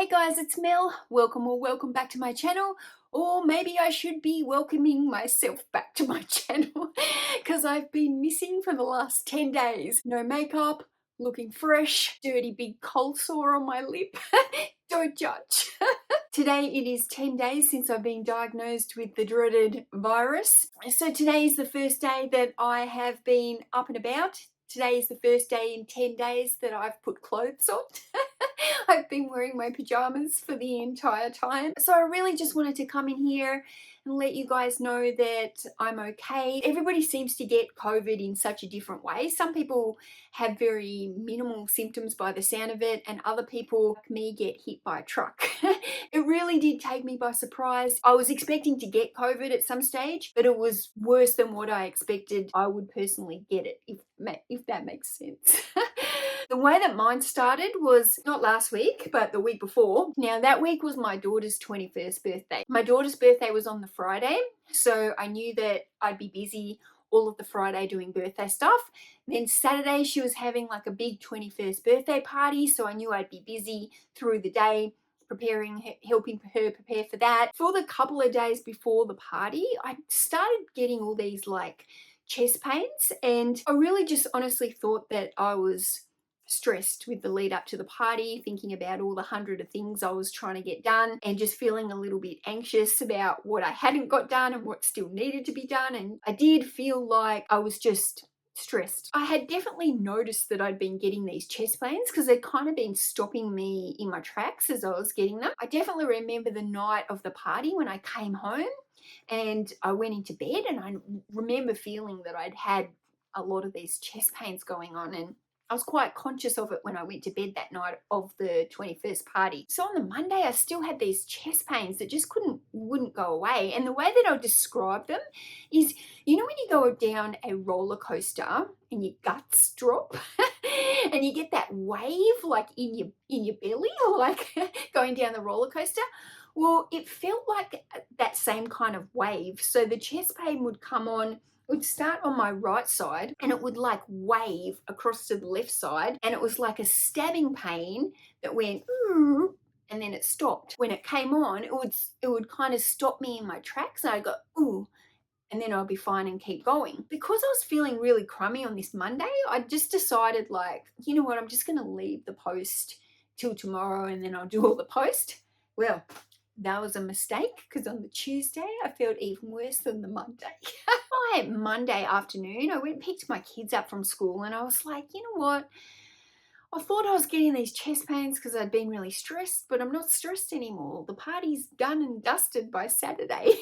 Hey guys, it's Mel. Welcome or welcome back to my channel. Or maybe I should be welcoming myself back to my channel because I've been missing for the last 10 days. No makeup, looking fresh, dirty big cold sore on my lip. Don't judge. Today it is 10 days since I've been diagnosed with the dreaded virus. So today is the first day that I have been up and about. Today is the first day in 10 days that I've put clothes on. I've been wearing my pajamas for the entire time. So I really just wanted to come in here and let you guys know that I'm okay. Everybody seems to get COVID in such a different way. Some people have very minimal symptoms by the sound of it, and other people like me get hit by a truck. It really did take me by surprise. I was expecting to get COVID at some stage, but it was worse than what I expected I would personally get it, if that makes sense. The way that mine started was not last week, but the week before. Now, that week was my daughter's 21st birthday. My daughter's birthday was on the Friday, so I knew that I'd be busy all of the Friday doing birthday stuff. Then Saturday, she was having like a big 21st birthday party, so I knew I'd be busy through the day helping her prepare for that. For the couple of days before the party, I started getting all these like chest pains, and I really just honestly thought that I was stressed with the lead up to the party, thinking about all the hundred of things I was trying to get done and just feeling a little bit anxious about what I hadn't got done and what still needed to be done. And I did feel like I was just stressed. I had definitely noticed that I'd been getting these chest pains because they'd kind of been stopping me in my tracks as I was getting them. I definitely remember the night of the party when I came home and I went into bed, and I remember feeling that I'd had a lot of these chest pains going on, and I was quite conscious of it when I went to bed that night of the 21st party. So on the Monday, I still had these chest pains that just wouldn't go away. And the way that I'll describe them is, you know, when you go down a roller coaster and your guts drop and you get that wave like in your belly, or like going down the roller coaster. Well, it felt like that same kind of wave. So the chest pain would come on, would start on my right side, and it would like wave across to the left side, and it was like a stabbing pain that went "Ooh," and then it stopped. When it came on, it would kind of stop me in my tracks, and I go ooh, and then I'll be fine and keep going. Because I was feeling really crummy on this Monday, I just decided, like, you know what, I'm just going to leave the post till tomorrow and then I'll do all the post. Well, that was a mistake, because on the Tuesday I felt even worse than the Monday. By Monday afternoon, I went and picked my kids up from school, and I was like, you know what? I thought I was getting these chest pains because I'd been really stressed, but I'm not stressed anymore. The party's done and dusted by Saturday.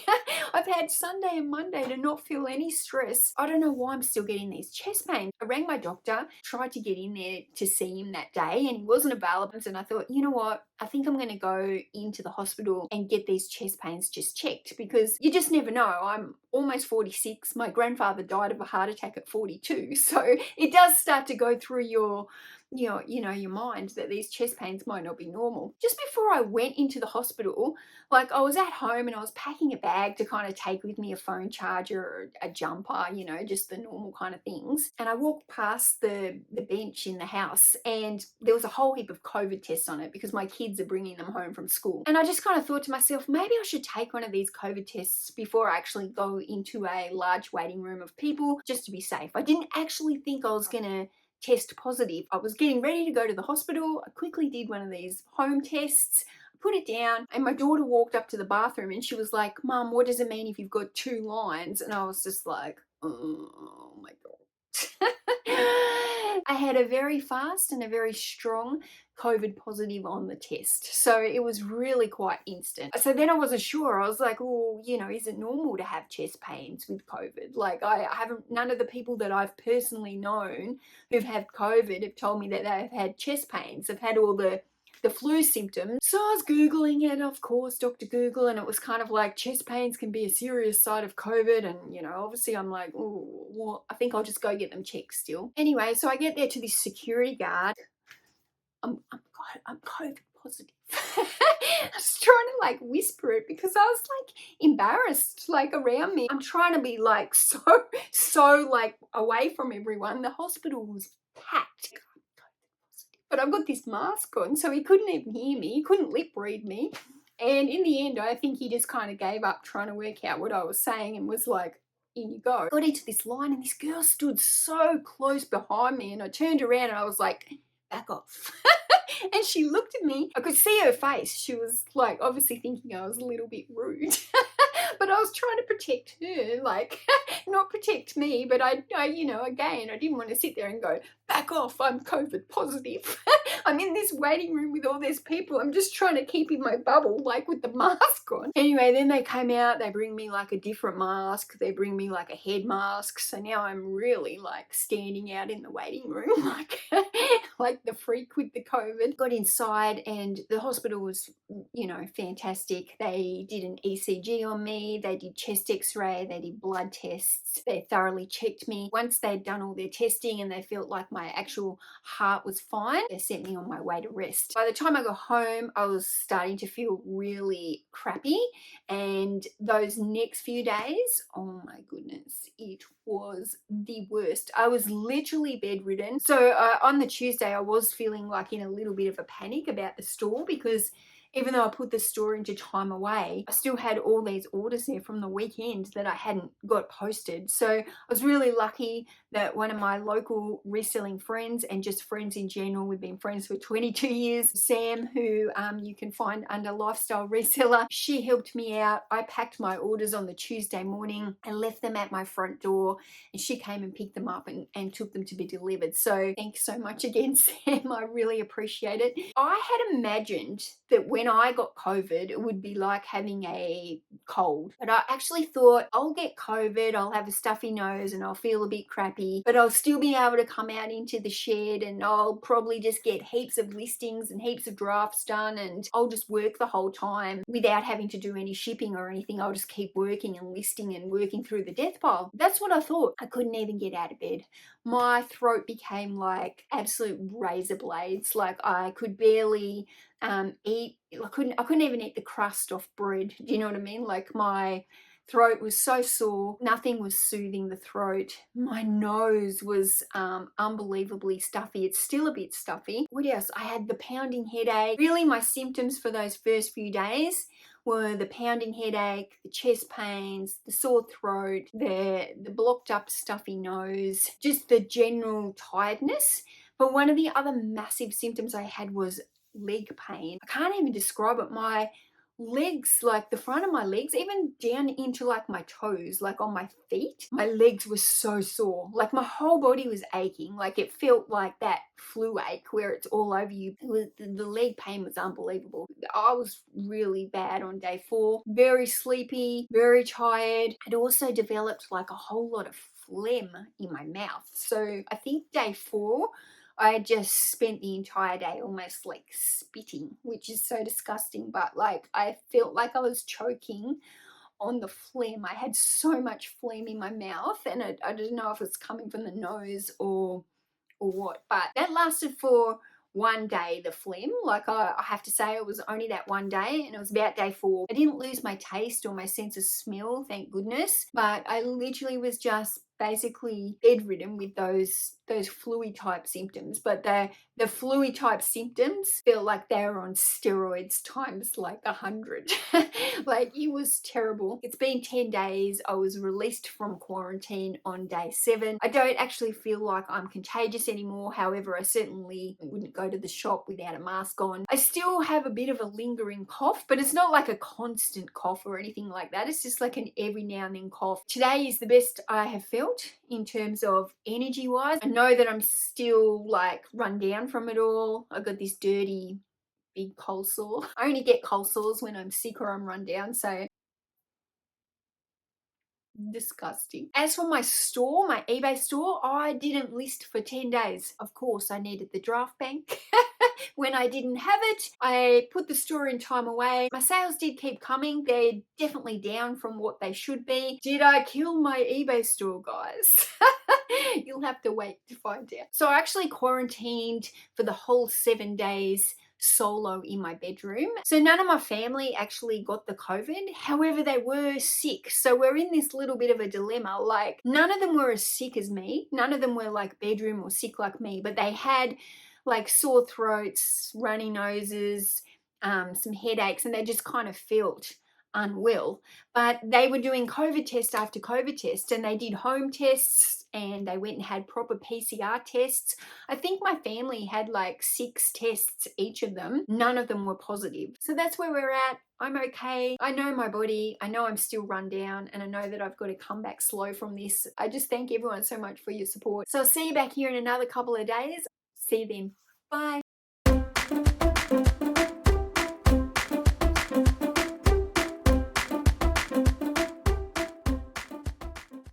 I've had Sunday and Monday to not feel any stress. I don't know why I'm still getting these chest pains. I rang my doctor, tried to get in there to see him that day, and he wasn't available. And I thought, you know what? I think I'm going to go into the hospital and get these chest pains just checked, because you just never know. I'm almost 46. My grandfather died of a heart attack at 42. So it does start to go through your mind that these chest pains might not be normal. Just before I went into the hospital, like, I was at home and I was packing a bag to kind of take with me a phone charger or a jumper, just the normal kind of things. And I walked past the bench in the house, and there was a whole heap of COVID tests on it because my kids are bringing them home from school. And I just kind of thought to myself, maybe I should take one of these COVID tests before I actually go into a large waiting room of people, just to be safe. I didn't actually think I was going to test positive. I was getting ready to go to the hospital. I quickly did one of these home tests, put it down, and my daughter walked up to the bathroom and she was like, Mum, what does it mean if you've got 2 lines? And I was just like, oh my God. I had a very fast and a very strong COVID positive on the test. So it was really quite instant. So then I wasn't sure. I was like, well, is it normal to have chest pains with COVID? Like, I haven't, none of the people that I've personally known who've had COVID have told me that they've had chest pains. They've had all the flu symptoms. So I was Googling it, of course, Dr. Google, and it was kind of like chest pains can be a serious side of COVID. And, obviously I'm like, oh, well, I think I'll just go get them checked still. Anyway, so I get there to this security guard. I'm COVID positive. I was trying to like whisper it because I was like embarrassed, like around me. I'm trying to be like so like away from everyone. The hospital was packed. but I've got this mask on, so he couldn't even hear me. He couldn't lip read me. And in the end, I think he just kind of gave up trying to work out what I was saying and was like, in you go. Got into this line and this girl stood so close behind me, and I turned around and I was like, back off. And she looked at me. I could see her face. She was like obviously thinking I was a little bit rude. But I was trying to protect her, like not protect me, but you know, again, I didn't want to sit there and go, back off, I'm COVID positive. I'm in this waiting room with all these people. I'm just trying to keep in my bubble, like with the mask on. Anyway, then they came out, they bring me like a different mask. They bring me like a head mask. So now I'm really like standing out in the waiting room, like, like the freak with the COVID. Got inside and the hospital was, you know, fantastic. They did an ECG on me. They did chest x-ray. They did blood tests. They thoroughly checked me. Once they'd done all their testing and they felt like my actual heart was fine, they sent me on my way to rest. By the time I got home, I was starting to feel really crappy. And those next few days, oh my goodness, it was the worst. I was literally bedridden. So on the Tuesday, I was feeling like in a little bit of a panic about the store, because even though I put the store into time away, I still had all these orders there from the weekend that I hadn't got posted. So I was really lucky that one of my local reselling friends, and just friends in general, we've been friends for 22 years, Sam, who you can find under Lifestyle Reseller, she helped me out. I packed my orders on the Tuesday morning and left them at my front door, and she came and picked them up and took them to be delivered. So thanks so much again, Sam. I really appreciate it. I had imagined that when I got COVID, it would be like having a cold. But I actually thought, I'll get COVID, I'll have a stuffy nose and I'll feel a bit crappy, but I'll still be able to come out into the shed and I'll probably just get heaps of listings and heaps of drafts done, and I'll just work the whole time without having to do any shipping or anything. I'll just keep working and listing and working through the death pile. That's what I thought. I couldn't even get out of bed. My throat became like absolute razor blades. Like I could barely eat. I couldn't even eat the crust off bread. Do you know what I mean? Like my throat was so sore. Nothing was soothing the throat. My nose was unbelievably stuffy. It's still a bit stuffy. What else? I had the pounding headache. Really, my symptoms for those first few days were the pounding headache, the chest pains, the sore throat, the blocked up stuffy nose, just the general tiredness. But one of the other massive symptoms I had was leg pain. I can't even describe it. My legs, like the front of my legs, even down into like my toes, like on my feet, my legs were so sore. Like my whole body was aching. Like it felt like that flu ache where it's all over you. The leg pain was unbelievable. I was really bad on day 4, very sleepy, very tired. I'd also developed like a whole lot of phlegm in my mouth. So I think day 4, I just spent the entire day almost like spitting, which is so disgusting, but like I felt like I was choking on the phlegm. I had so much phlegm in my mouth, and I didn't know if it's coming from the nose or what, but that lasted for one day, the phlegm. Like I have to say, it was only that one day, and it was about day 4. I didn't lose my taste or my sense of smell, thank goodness, but I literally was just basically bedridden with those flu type symptoms. But the flu type symptoms felt like they were on steroids times like 100. Like it was terrible. It's been 10 days. I was released from quarantine on day 7. I don't actually feel like I'm contagious anymore. However, I certainly wouldn't go to the shop without a mask on. I still have a bit of a lingering cough, but it's not like a constant cough or anything like that. It's just like an every now and then cough. Today is the best I have felt in terms of energy wise. I know that I'm still like run down from it all. I got this dirty big cold sore. I only get cold sores when I'm sick or I'm run down, so disgusting. As for my store, my eBay store, I didn't list for 10 days. Of course, I needed the draft bank. When I didn't have it, I put the store in time away. My sales did keep coming. They're definitely down from what they should be. Did I kill my eBay store, guys? You'll have to wait to find out. So I actually quarantined for the whole 7 days solo in my bedroom. So none of my family actually got the COVID. However, they were sick. So we're in this little bit of a dilemma. Like none of them were as sick as me. None of them were like bedroom or sick like me, but they had like sore throats, runny noses, some headaches, and they just kind of felt unwell. But they were doing COVID test after COVID test, and they did home tests, and they went and had proper PCR tests. I think my family had like 6 tests each of them. None of them were positive. So that's where we're at. I'm okay. I know my body. I know I'm still run down, and I know that I've got to come back slow from this. I just thank everyone so much for your support. So I'll see you back here in another couple of days. See you then. Bye.